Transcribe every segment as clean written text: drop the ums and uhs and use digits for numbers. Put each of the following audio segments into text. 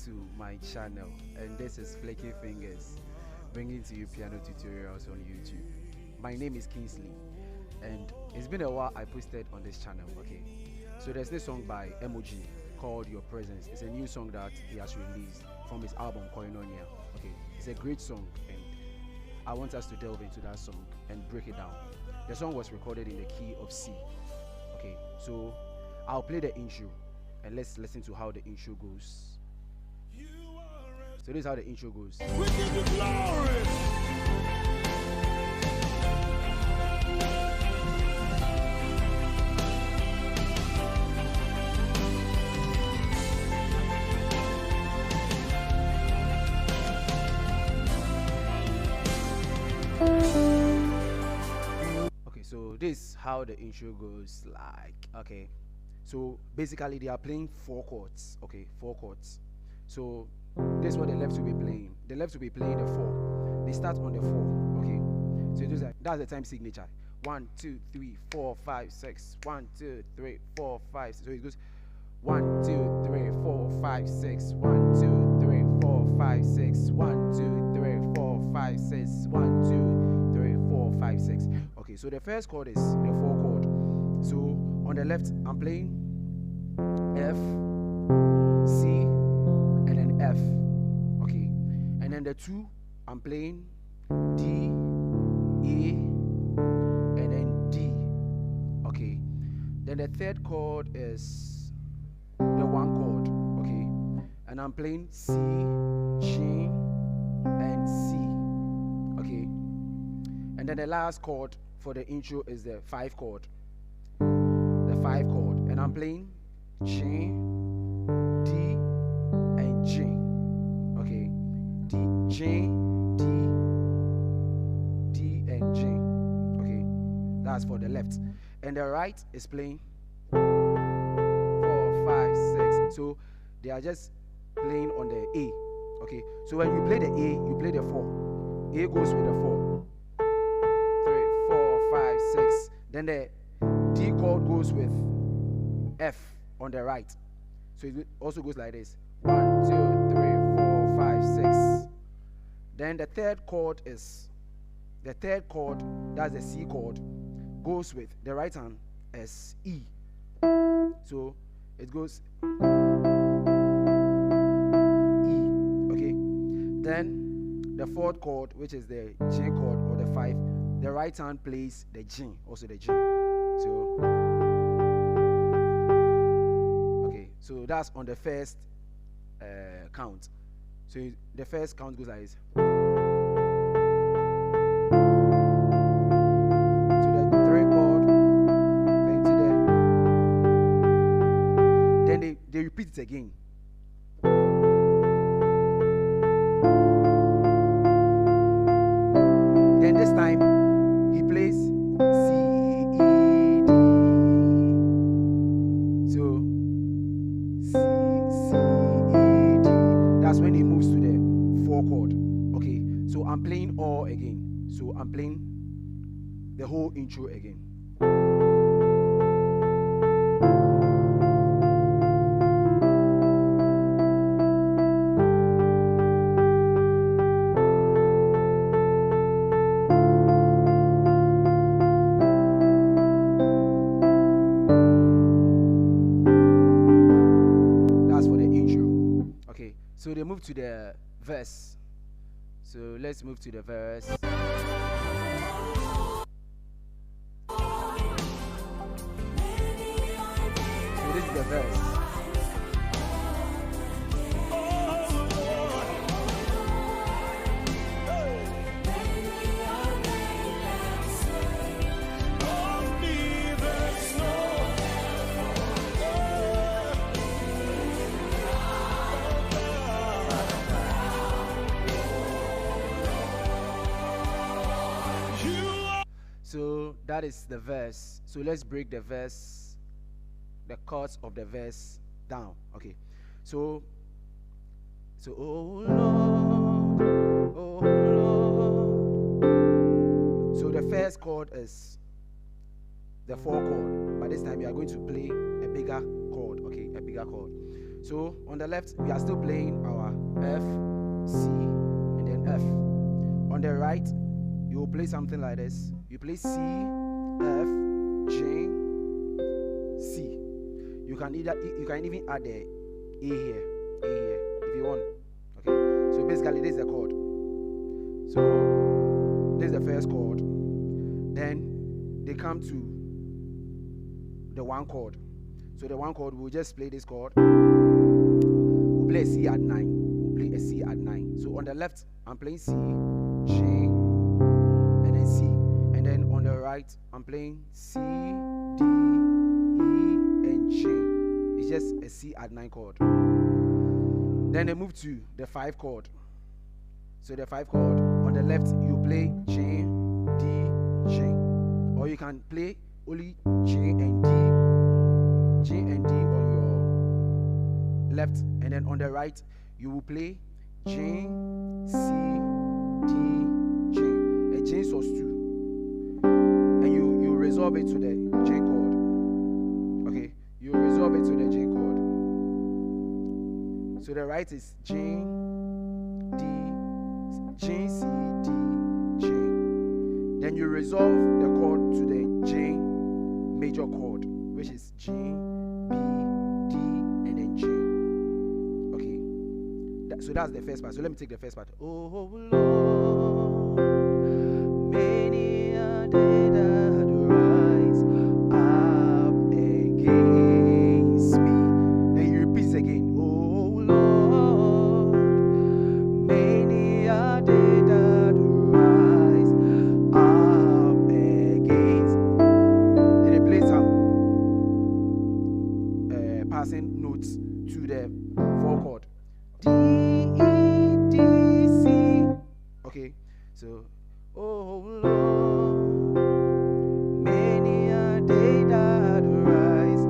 to my channel, and this is Flaky Fingers, bringing to you piano tutorials on YouTube. My name is Kingsley, and it's been a while I posted on this channel. Okay, so there's this song by MOG called Your Presence. It's a new song that he has released from his album Koinonia. Okay, it's a great song, and I want us to delve into that song and break it down. The song was recorded in the key of C. Okay, so I'll play the intro and let's listen to how the intro goes. So this is how the intro goes. We give you glory. Okay, so this is how the intro goes like. Okay, so basically they are playing 4 chords. Okay, 4 chords. So this is what the left will be playing. The left will be playing the 4. They start on the 4. Okay, so it is like, that's the time signature. 1 2 3 4 5 6. 1 2 3 4 5 6. So it goes 1 2 3 4 5 6. 1 2 3 4 5 6. 1 2 3 4 5 6. 1 2 3 4 5 6. Okay, so the first chord is the 4 chord. So on the left I'm playing F, C, and then F. Okay, and then the 2 I'm playing D, E, and then D. Okay, then the third chord is the 1 chord. Okay, and I'm playing C, G, and C. Okay, and then the last chord for the intro is the 5 chord. The 5 chord, and I'm playing G, D, and G. Okay, D, G, D, D, and G. Okay, that's for the left, and the right is playing 4, 5, 6. So they are just playing on the A. Okay, so when you play the A, you play the 4. A goes with the 4. 3, 4, 5, 6. Then the D chord goes with F on the right. So it also goes like this. 1, 2, 3, 4, 5, 6. Then the third chord, that's the C chord, goes with the right hand as E. So it goes E. Okay. Then the 4th chord, which is the G chord or the 5, the right hand plays the G, also the G. So okay, so that's on the first count. So the first count goes like this. So the 3 chord, then to the, then they repeat it again. Then this time he plays C, E, D. So C, C, E, D. That's when he moves to the 4 chord. Okay, so I'm playing all again. So I'm playing the whole intro again. So they move to the verse. So let's move to the verse. So this is the verse. So that is the verse. So let's break the verse, the chords of the verse down. Okay. So oh Lord, oh Lord. So the first chord is the 4 chord. By this time, you are going to play a bigger chord. Okay, a bigger chord. So on the left, we are still playing our F, C, and then F. On the right, you will play something like this. You play C, F, G, C. You can even add the A here if you want. Okay. So basically, this is the chord. So this is the first chord. Then they come to the one chord. So the one chord, we'll just play this chord. We'll play a C at 9. We'll play a C at 9. So on the left, I'm playing C, G, and then C. And then on the right, I'm playing C, D, E, and G. It's just a C at 9 chord. Then they move to the 5 chord. So the 5 chord, on the left, you play G, D, G. Or you can play only G and D. G and D on your left, and then on the right you will play G, C, D, G. A G sus 2, and you resolve it to the G chord. Okay, you resolve it to the G chord. So the right is G, D, G, C, D, G. Then you resolve the chord to the G major chord, which is G, B, D, and then G. Okay. So that's the first part. So let me take the first part. Oh Lord, many a day that rise up against me. Then you repeat again. Oh Lord, many a day that rise up against. Then they play some passing notes to the 4 chord. D, E, D, C. Okay, so oh Lord, many a day that rise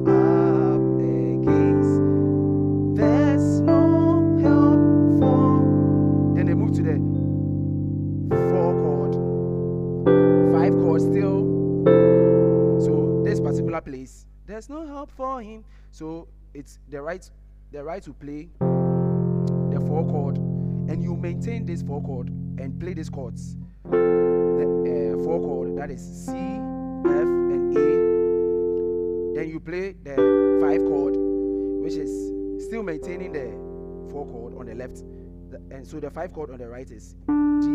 up against. There's no help for. Then they move to the 4 chord, 5 chord still. So this particular place, there's no help for him. So it's the right to play the 4 chord, and you maintain this 4 chord and play these chords. The 4 chord, that is C, F, and A. Then you play the 5 chord, which is still maintaining the 4 chord on the left. And so the 5 chord on the right is D,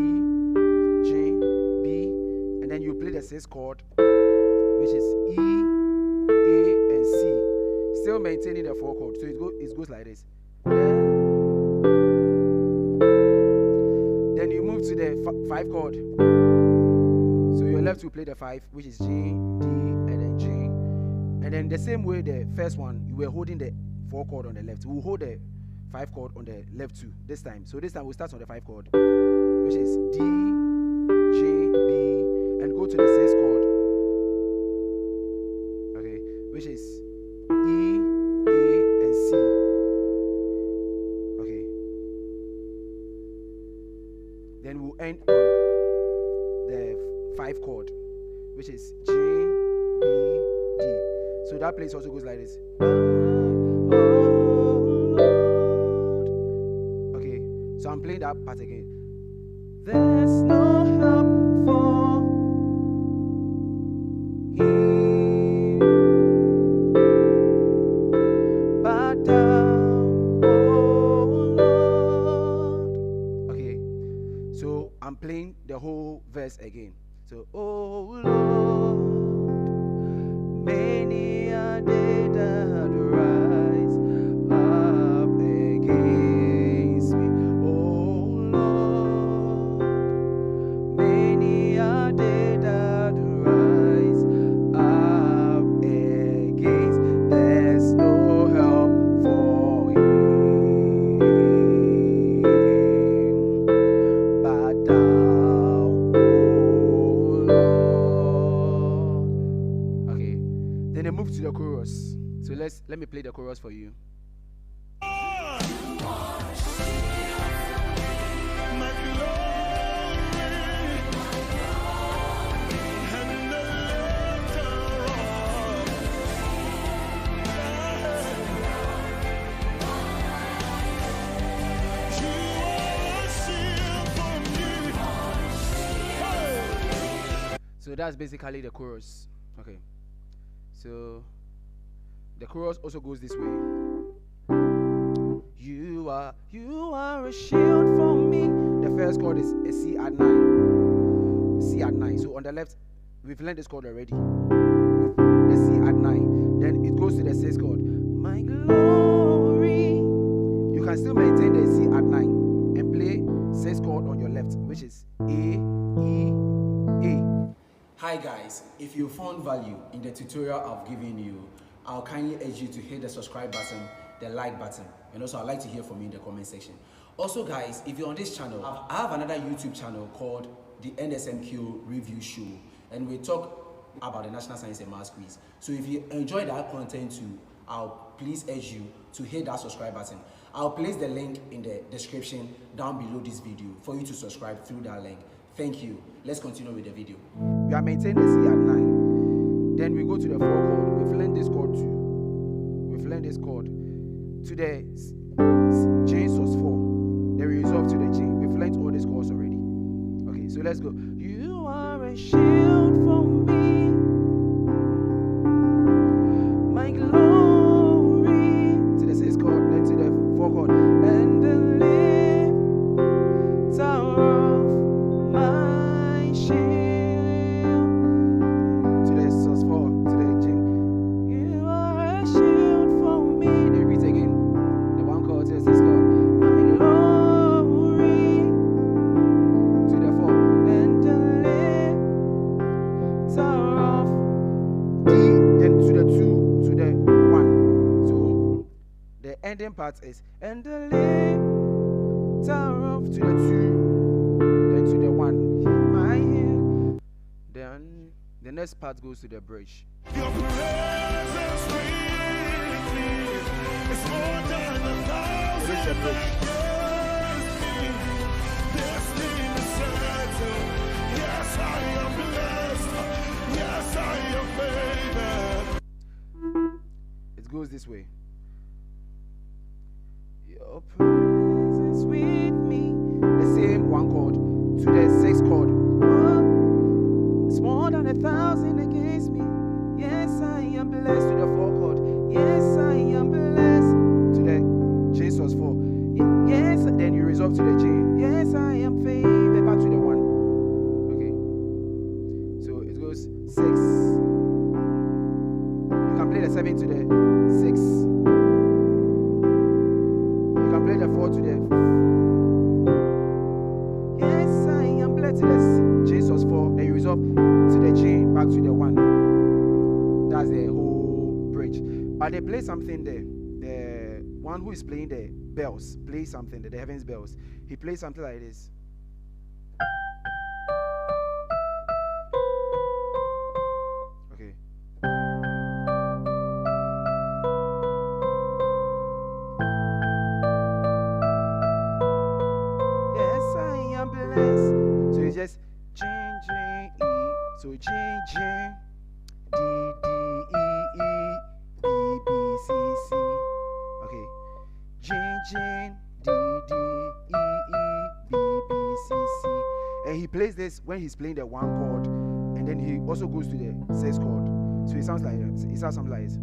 G, B, and then you play the 6 chord, which is E, A, and C, still maintaining the 4 chord. So it goes like this. Then you move to the 5 chord. So you're left to play the 5, which is G, D, and then G. And then the same way the first one, you were holding the 4 chord on the left. We'll hold the 5 chord on the left too this time. So this time we'll start on the 5 chord, which is D, G, B, and go to the 6 chord. Okay, which is E, A, and C. Okay. Then we'll end on the 5 chord, which is G, B, D. So that place also goes like this. Okay, so I'm playing that part again. There's no help for him but thou, oh Lord. Okay, so I'm playing the whole verse again. So, oh Lord, many a day that rise up against me. Oh Lord, many a day that rise up against. There's no help for him but thou, oh Lord. Okay, then they move to the chorus. So let me play the chorus for you. So that's basically the chorus. Okay. So the chorus also goes this way. You are a shield for me. The first chord is a C at 9. C at 9. So on the left, we've learned this chord already. The C at 9. Then it goes to the 6th chord. My glory. You can still maintain the C at 9 and play 6th chord on your left, which is A, E, A. Hi guys, if you found value in the tutorial I've given you, I'll kindly urge you to hit the subscribe button, the like button, and also I'd like to hear from you in the comment section. Also guys, if you're on this channel, I have another YouTube channel called the NSMQ Review Show, and we talk about the National Science and Maths Quiz. So if you enjoy that content too, I'll please urge you to hit that subscribe button. I'll place the link in the description down below this video for you to subscribe through that link. Thank you. Let's continue with the video. We are maintaining the C at 9. Then we go to the 4 chord. We've learned this chord too. We've learned this chord to the J sus 4. Then we resolve to the G. We've learned all these chords already. Okay, so let's go. You are a shield for me, my glory. To the 6th chord, then to the 4 chord, and the lifter of my shield. To the sus 4, to the G. You are a shield for me. Then repeat again. The 1 chord to the 6th chord. My glory. To the 4, and the lifter of D. Then to the 2, to the 1. So the ending part is and the lifter of to the 2, then to the 1. My hand. Then the next part goes to the bridge. Your presence with me is more than a thousand It is the bridge. destiny is settled. Yes, I am blessed. Yes, I am favored. It goes this way. Your presence with me. The same 1 chord to the 6th chord. It's more than 1,000 against me. Yes, I am blessed to the 4 chord. Yes, I am blessed to the J sus 4. Yes, then you resolve to the J. Yes, I am favored back to the 1. Okay. So it goes 6. You can play the 7 to the 6. You can play the 4 to the. Yes, I am blessed to the J sus 4. Then you resolve to the G back to the 1. That's the whole bridge. But they play something there. The one who is playing the bells plays something there, the heavens bells. He plays something like this. Okay. Yes, I am blessed. So it's just G, G, E. So G, G, D, D, E, E, B, B, C, C. Okay. G, G, D, D, E, E, B, B, C, C. And he plays this when he's playing the 1 chord, and then he also goes to the 6th chord. So it sounds something like this.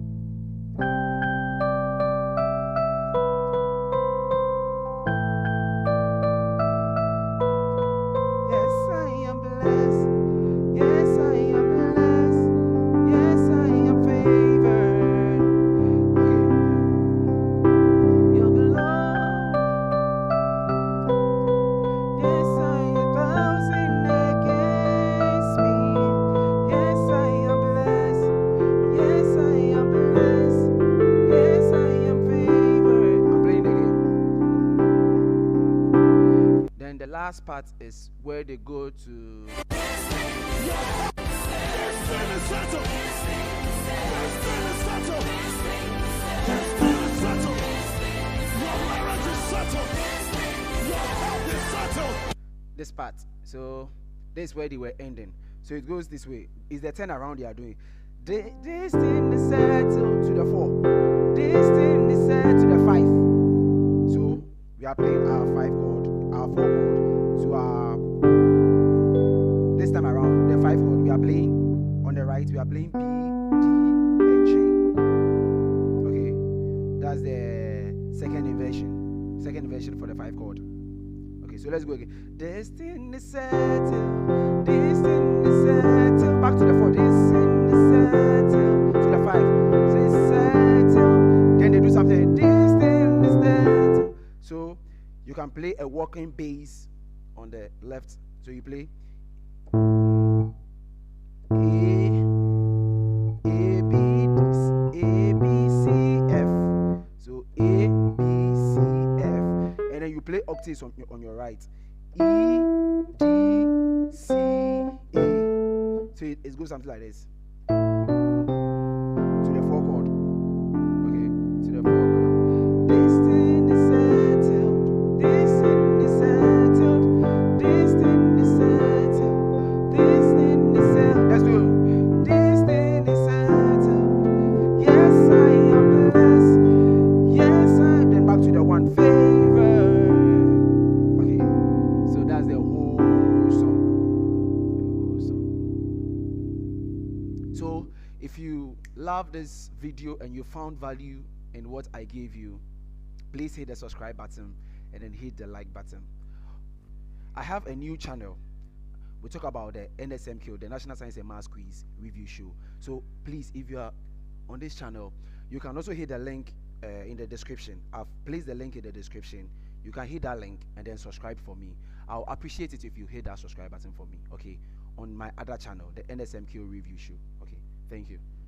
Yes, I am blessed. Yes, I am blessed. Yes, I am favored. Okay. Your glory. Yes, I am 1,000 against me. Yes, I am blessed. Yes, I am blessed. Yes, I am favored. I'm playing again. Then the last part is where they go to. Destiny is settled. Destiny is settled. Destiny is settled. Your marriage is settled. Your health is settled. This part. So this is where they were ending. So it goes this way. It's the turn around they are doing. This thing is settled to the 4. This thing is set to the 5. So we are playing our 5 chord, our 4 chord to our. This time around the 5 chord we are playing right, we are playing B, D, and G. Okay, that's the second inversion for the 5 chord. Okay, so let's go again. Destiny settled, destiny settled. Back to the 4. Destiny settled to the 5. Say settled. Then they do something. Destiny settled. So you can play a walking bass on the left. So you play A, B, C, F. So A, B, C, F, and then you play octaves on your right. E, D, C, A. So it goes something like this. To the 4 chord. Okay, to the 4 chord. Destiny settled, destiny settled, destiny settled, destiny settled. Let's do it. Destiny settled. Yes, I am blessed. Yes, then back to the 1. Favor. Okay, so that's the whole song. So if you love this video and you found value in what I gave you, please hit the subscribe button and then hit the like button. I have a new channel. We talk about the NSMQ, the National Science and Maths Quiz Review Show. So please, if you are on this channel, you can also hit the link in the description. I've placed the link in the description. You can hit that link and then subscribe for me. I'll appreciate it if you hit that subscribe button for me, okay, on my other channel, the NSMQ Review Show. Okay, thank you.